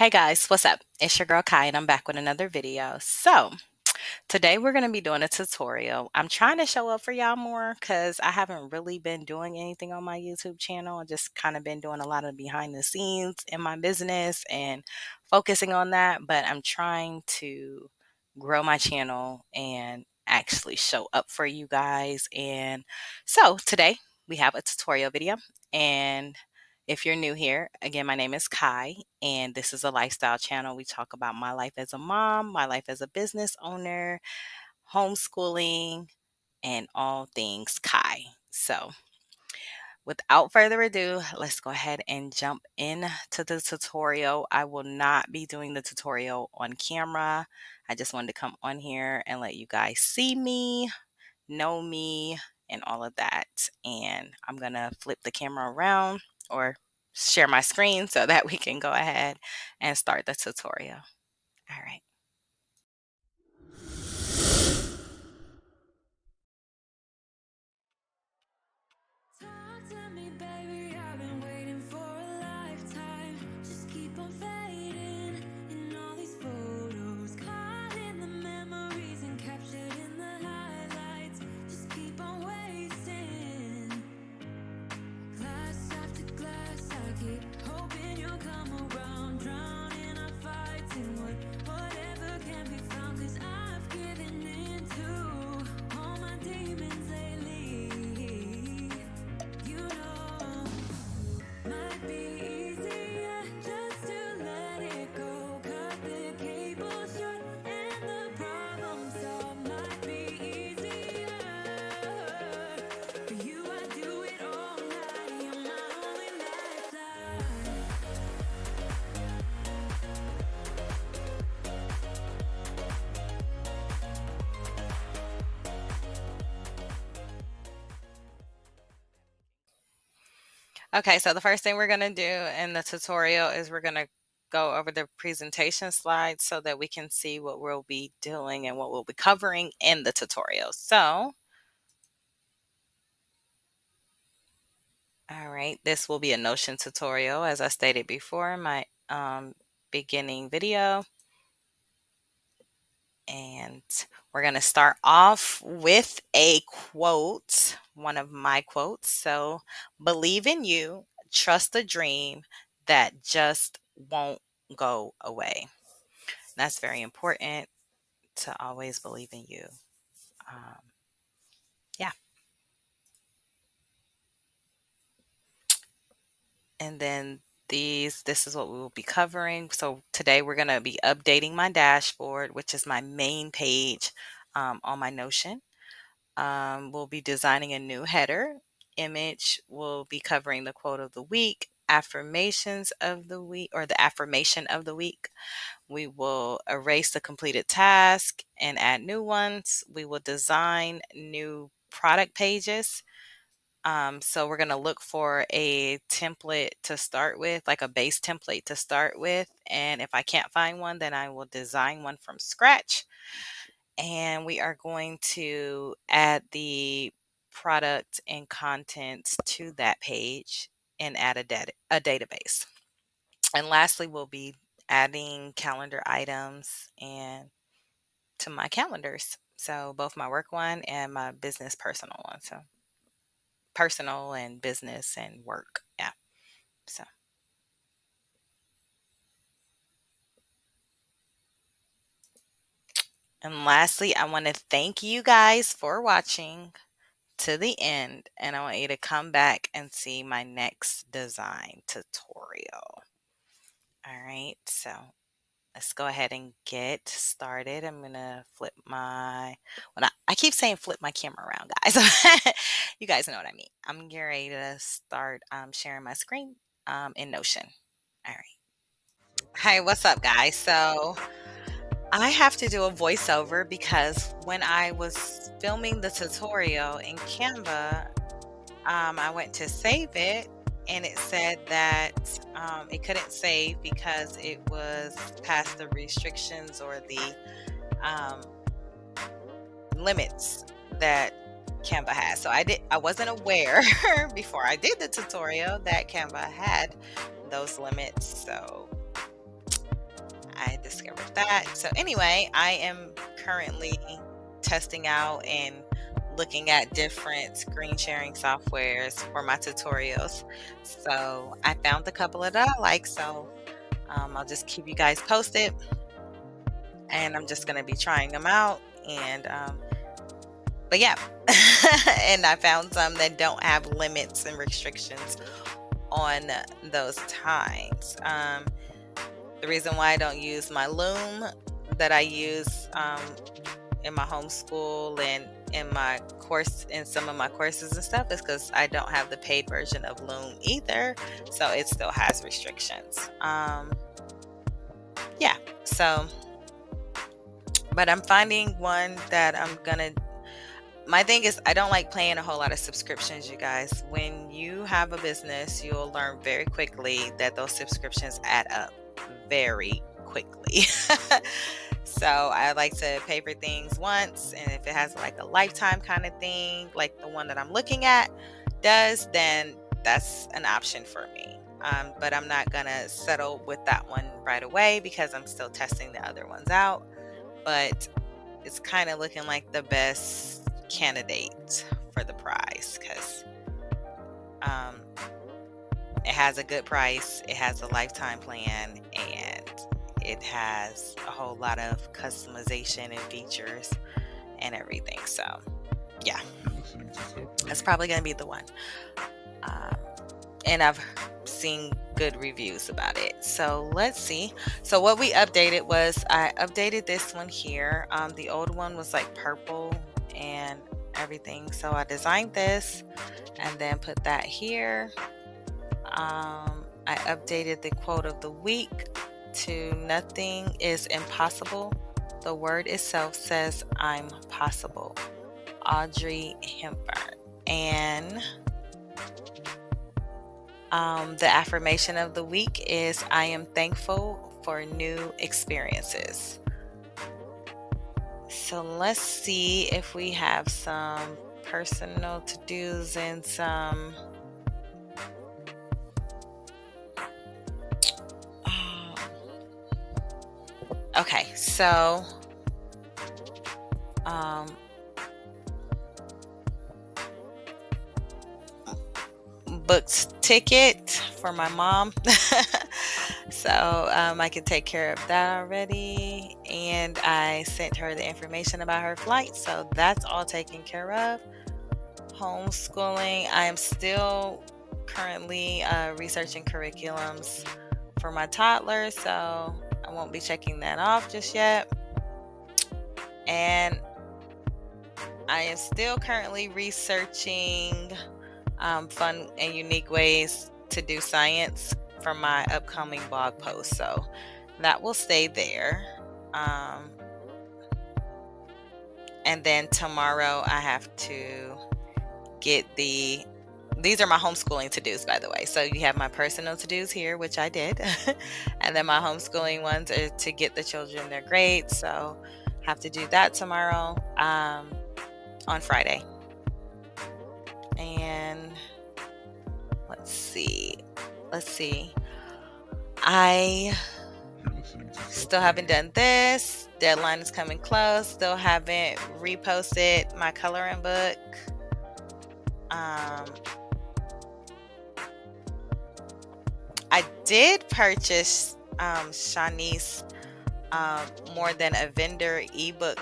Hey guys, what's up? It's your girl Kai and I'm back with another video. Today we're going to be doing a tutorial. I'm trying to show up for y'all more because I haven't really been doing anything on my YouTube channel. I just kind of been doing a lot of behind the scenes in my business and focusing on that, but I'm trying to grow my channel and actually show up for you guys. And so today we have a tutorial video, and if you're new here, again, my name is Kai, and this is a lifestyle channel. We talk about my life as a mom, my life as a business owner, homeschooling, and all things Kai. So, without further ado, let's go ahead and jump into the tutorial. I will not be doing the tutorial on camera. I just wanted to come on here and let you guys see me, know me, and all of that. And I'm going to flip the camera around or share my screen so that we can go ahead and start the tutorial. All right. Talk to me, baby. I've been waiting for a lifetime. Just keep on fading in all these photos, caught in the memories and captured in the highlights. Just keep on wasting. Glass after glass, I keep hoping you'll come around, drowning our fights in whatever can be found. 'Cause I've given in to all my demons lately. You know, might be easier just to let it go. Cut the cable short and the problem solved. Might be easier for you. I do it all night. You're my only lifeline. Okay, so the first thing we're going to do in the tutorial is we're going to go over the presentation slides so that we can see what we'll be doing and what we'll be covering in the tutorial. So, all right, this will be a Notion tutorial, as I stated before in my beginning video. And we're going to start off with a quote, one of my quotes. So, believe in you, trust the dream that just won't go away. That's very important, to always believe in you. Um, yeah. And then this is what we will be covering. So today we're going to be updating my dashboard, which is my main page on my Notion. We'll be designing a new header image. We'll be covering the quote of the week, affirmations of the week, or the affirmation of the week. We will erase the completed task and add new ones. We will design new product pages. So we're going to look for a template to start with, like a base template to start with. And if I can't find one, then I will design one from scratch. And we are going to add the product and content to that page and add a database. And lastly, we'll be adding calendar items and to my calendars. So both my work one and my business personal one. So personal and business and work. Yeah. So, and lastly, I want to thank you guys for watching to the end, and I want you to come back and see my next design tutorial. All right, so let's go ahead and get started. I'm gonna flip my, when I keep saying flip my camera around, guys. You guys know what I mean. I'm getting ready to start sharing my screen in Notion. All right. Hey, what's up, guys? So I have to do a voiceover because when I was filming the tutorial in Canva, I went to save it and it said that it couldn't save because it was past the restrictions or the um, limits that Canva has. So I wasn't aware before I did the tutorial that Canva had those limits. So discovered that. So anyway, I am currently testing out and looking at different screen sharing softwares for my tutorials. So I found a couple that I like. So I'll just keep you guys posted, and I'm just going to be trying them out. And but yeah, and I found some that don't have limits and restrictions on those times. The reason why I don't use my Loom that I use in my homeschool and in my course, in some of my courses and stuff, is because I don't have the paid version of Loom either, so it still has restrictions. Yeah, so but I'm finding one that I'm gonna. My thing is, I don't like paying a whole lot of subscriptions, you guys. When you have a business, you'll learn very quickly that those subscriptions add up very quickly. So I like to pay for things once, and if it has like a lifetime kind of thing, like the one that I'm looking at does, then that's an option for me. But I'm not gonna settle with that one right away because I'm still testing the other ones out. But it's kind of looking like the best candidate for the price because um, it has a good price, it has a lifetime plan, and it has a whole lot of customization and features and everything. So yeah, that's probably going to be the one. And I've seen good reviews about it. So let's see. So what we updated was, I updated this one here. The old one was like purple and everything. So I designed this and then put that here. I updated the quote of the week to "Nothing is impossible. The word itself says I'm possible." Audrey Hepburn. And the affirmation of the week is, "I am thankful for new experiences." So let's see if we have some personal to-dos and some okay, so booked ticket for my mom. So I can take care of that already, and I sent her the information about her flight, so that's all taken care of. Homeschooling, I am still currently researching curriculums for my toddler, so I won't be checking that off just yet. And I am still currently researching fun and unique ways to do science for my upcoming blog post, so that will stay there. And then tomorrow I have to get these are my homeschooling to-dos, by the way. So you have my personal to-dos here, which I did. And then my homeschooling ones are to get the children their grades, so have to do that tomorrow, on Friday. And let's see. I still haven't done this. Deadline is coming close. Still haven't reposted my coloring book. I did purchase Shanice More Than a Vendor ebook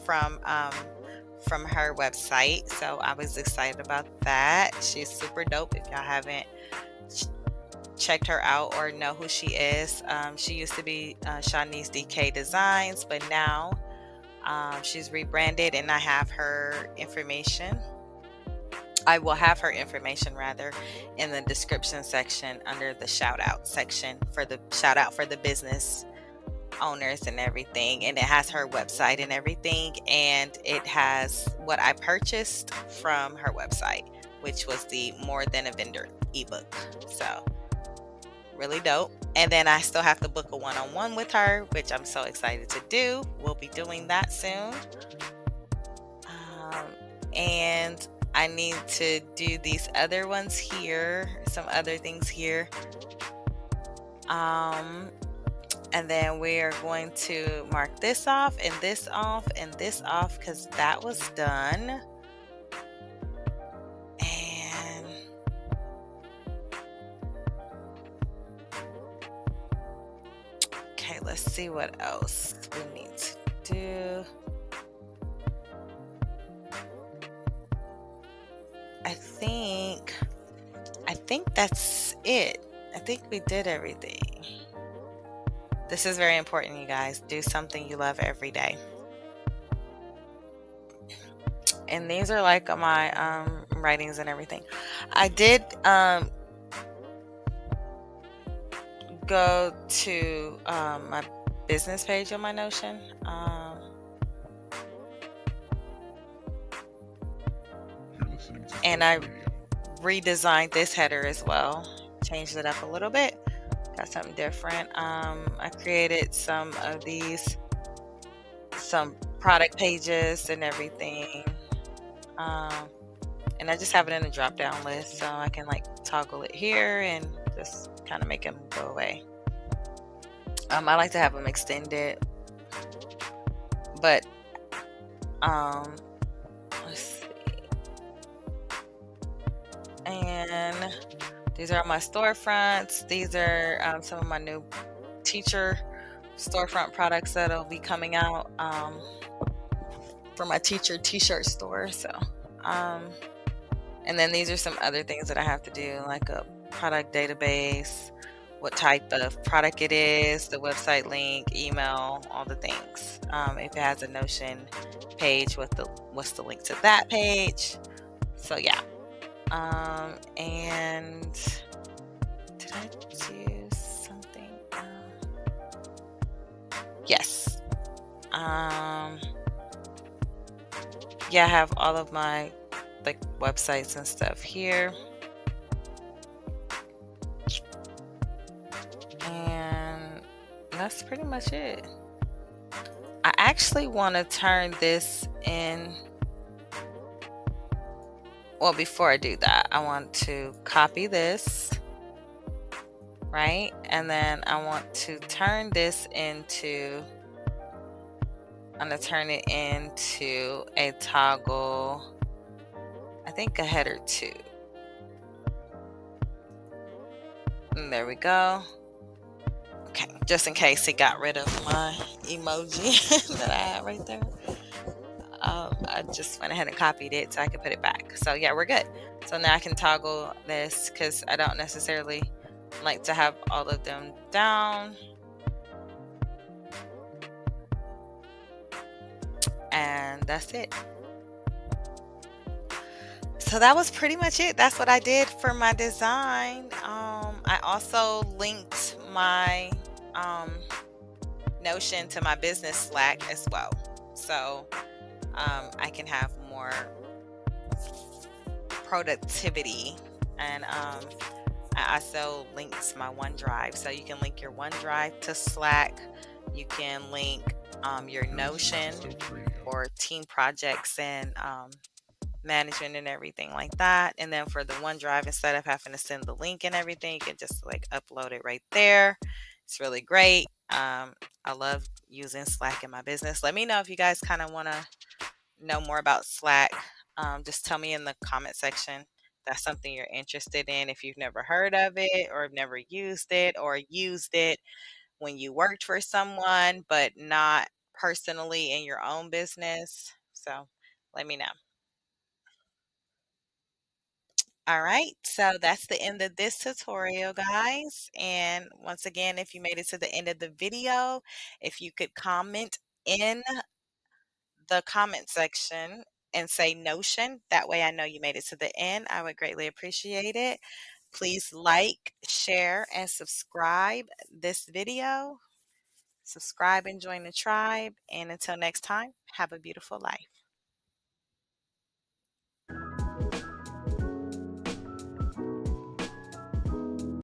from her website, so I was excited about that. She's super dope. If y'all haven't checked her out or know who she is, she used to be Shanice DK Designs, but now she's rebranded, and I have her information. I will have her information rather in the description section under the shout out section for the shout out for the business owners and everything. And it has her website and everything, and it has what I purchased from her website, which was the More Than a Vendor ebook. So really dope. And then I still have to book a one-on-one with her, which I'm so excited to do. We'll be doing that soon. And I need to do these other ones here, some other things here. And then we are going to mark this off and this off and this off because that was done. And okay, let's see what else we need to do. I think I think that's it. I think we did everything. This is very important, you guys. Do something you love every day. And these are like my writings and everything. I did go to my business page on my Notion. And I redesigned this header as well. Changed it up a little bit. Got something different. I created some of these, some product pages and everything. And I just have it in a drop down list so I can like toggle it here and just kind of make them go away. I like to have them extended, but let's see. And these are my storefronts. These are some of my new teacher storefront products that'll be coming out for my teacher t-shirt store. So and then these are some other things that I have to do, like a product database, what type of product it is, the website link, email, all the things. If it has a Notion page, what's the link to that page? So yeah. And did I do something? Yes. Yeah, I have all of my like websites and stuff here. And that's pretty much it. I actually want to turn this in. Well, before I do that, I want to copy this, right? And then I want to turn this into, I'm going to turn it into a toggle, I think a header too. And there we go. Okay, just in case it got rid of my emoji that I had right there. I just went ahead and copied it so I could put it back. So yeah, we're good. So now I can toggle this because I don't necessarily like to have all of them down. And that's it. So that was pretty much it. That's what I did for my design. I also linked my Notion to my business Slack as well. So I can have more productivity. And I also linked my OneDrive. So you can link your OneDrive to Slack. You can link your Notion for team projects and management and everything like that. And then for the OneDrive, instead of having to send the link and everything, you can just like upload it right there. It's really great. I love using Slack in my business. Let me know if you guys kind of want to know more about Slack. Just tell me in the comment section. That's something you're interested in. If you've never heard of it or have never used it or used it when you worked for someone, but not personally in your own business. So let me know. All right, so that's the end of this tutorial, guys. And once again, if you made it to the end of the video, if you could comment in the comment section and say Notion, that way I know you made it to the end. I would greatly appreciate it. Please like, share, and subscribe this video. Subscribe and join the tribe. And until next time, have a beautiful life.